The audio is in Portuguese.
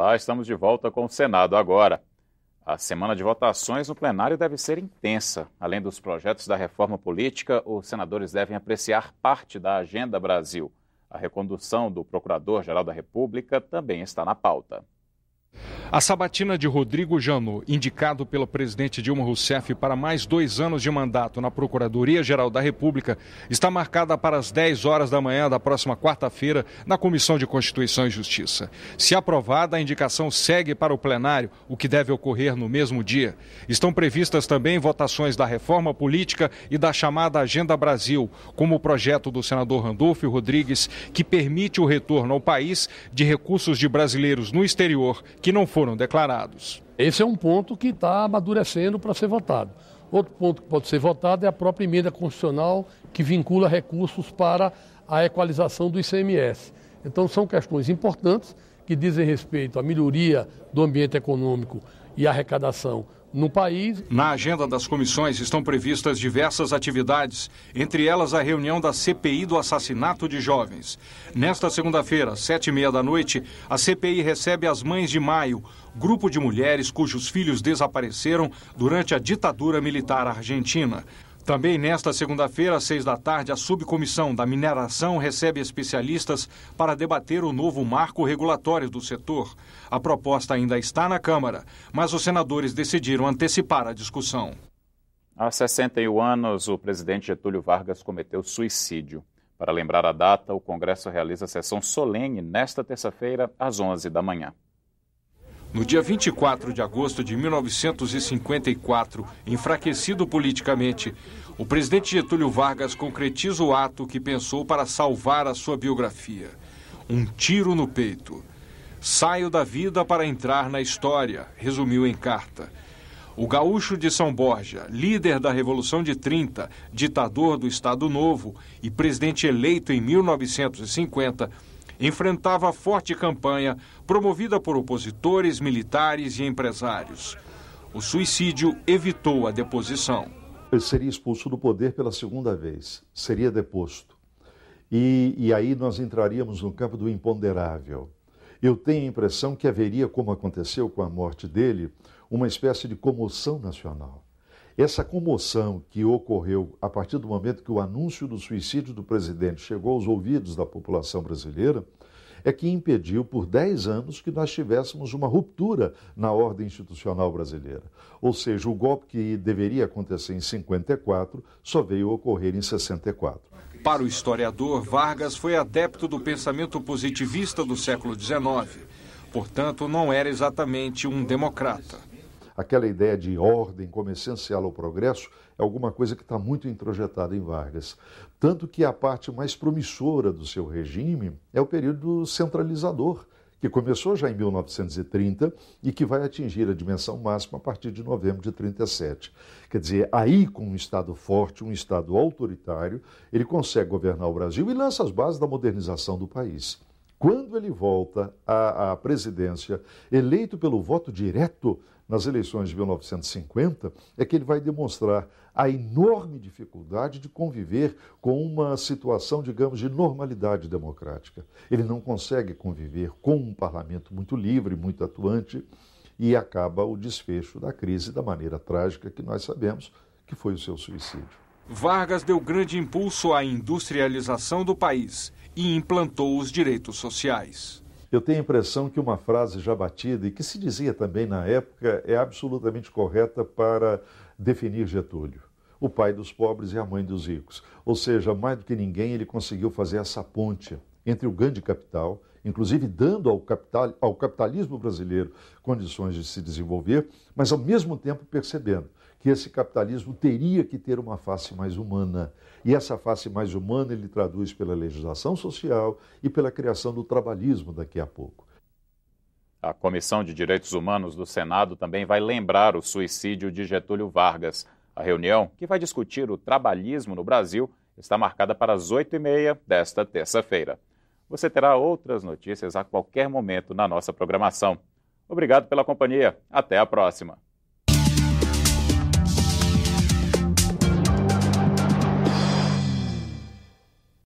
Olá, estamos de volta com o Senado agora. A semana de votações no plenário deve ser intensa. Além dos projetos da reforma política, os senadores devem apreciar parte da Agenda Brasil. A recondução do Procurador-Geral da República também está na pauta. A sabatina de Rodrigo Janot, indicado pela presidente Dilma Rousseff para mais 2 anos de mandato na Procuradoria-Geral da República, está marcada para as 10 horas da manhã da próxima quarta-feira na Comissão de Constituição e Justiça. Se aprovada, a indicação segue para o plenário, o que deve ocorrer no mesmo dia. Estão previstas também votações da reforma política e da chamada Agenda Brasil, como o projeto do senador Randolfo Rodrigues, que permite o retorno ao país de recursos de brasileiros no exterior que não foram declarados. Esse é um ponto que está amadurecendo para ser votado. Outro ponto que pode ser votado é a própria emenda constitucional que vincula recursos para a equalização do ICMS. Então são questões importantes que dizem respeito à melhoria do ambiente econômico e arrecadação no país. Na agenda das comissões estão previstas diversas atividades, entre elas a reunião da CPI do assassinato de jovens. Nesta segunda-feira, às 19h30, a CPI recebe as Mães de Maio, grupo de mulheres cujos filhos desapareceram durante a ditadura militar argentina. Também nesta segunda-feira, às 18h, a subcomissão da mineração recebe especialistas para debater o novo marco regulatório do setor. A proposta ainda está na Câmara, mas os senadores decidiram antecipar a discussão. Há 61 anos, o presidente Getúlio Vargas cometeu suicídio. Para lembrar a data, o Congresso realiza sessão solene nesta terça-feira, às 11 da manhã. No dia 24 de agosto de 1954, enfraquecido politicamente, o presidente Getúlio Vargas concretiza o ato que pensou para salvar a sua biografia. Um tiro no peito. Saio da vida para entrar na história, resumiu em carta. O gaúcho de São Borja, líder da Revolução de 30, ditador do Estado Novo e presidente eleito em 1950, enfrentava forte campanha promovida por opositores, militares e empresários. O suicídio evitou a deposição. Ele seria expulso do poder pela segunda vez, seria deposto. E aí nós entraríamos no campo do imponderável. Eu tenho a impressão que haveria, como aconteceu com a morte dele, uma espécie de comoção nacional. Essa comoção que ocorreu a partir do momento que o anúncio do suicídio do presidente chegou aos ouvidos da população brasileira é que impediu por 10 anos que nós tivéssemos uma ruptura na ordem institucional brasileira. Ou seja, o golpe que deveria acontecer em 54 só veio ocorrer em 64. Para o historiador, Vargas foi adepto do pensamento positivista do século XIX. Portanto, não era exatamente um democrata. Aquela ideia de ordem como essencial ao progresso é alguma coisa que está muito introjetada em Vargas. Tanto que a parte mais promissora do seu regime é o período centralizador, que começou já em 1930 e que vai atingir a dimensão máxima a partir de novembro de 37. Quer dizer, aí com um Estado forte, um Estado autoritário, ele consegue governar o Brasil e lança as bases da modernização do país. Quando ele volta à presidência, eleito pelo voto direto nas eleições de 1950, é que ele vai demonstrar a enorme dificuldade de conviver com uma situação, digamos, de normalidade democrática. Ele não consegue conviver com um parlamento muito livre, muito atuante, e acaba o desfecho da crise da maneira trágica que nós sabemos, que foi o seu suicídio. Vargas deu grande impulso à industrialização do país e implantou os direitos sociais. Eu tenho a impressão que uma frase já batida, e que se dizia também na época, é absolutamente correta para definir Getúlio. O pai dos pobres e a mãe dos ricos. Ou seja, mais do que ninguém, ele conseguiu fazer essa ponte entre o grande capital, inclusive dando ao capitalismo brasileiro condições de se desenvolver, mas ao mesmo tempo percebendo que esse capitalismo teria que ter uma face mais humana. E essa face mais humana ele traduz pela legislação social e pela criação do trabalhismo daqui a pouco. A Comissão de Direitos Humanos do Senado também vai lembrar o suicídio de Getúlio Vargas. A reunião, que vai discutir o trabalhismo no Brasil, está marcada para as 8h30 desta terça-feira. Você terá outras notícias a qualquer momento na nossa programação. Obrigado pela companhia. Até a próxima.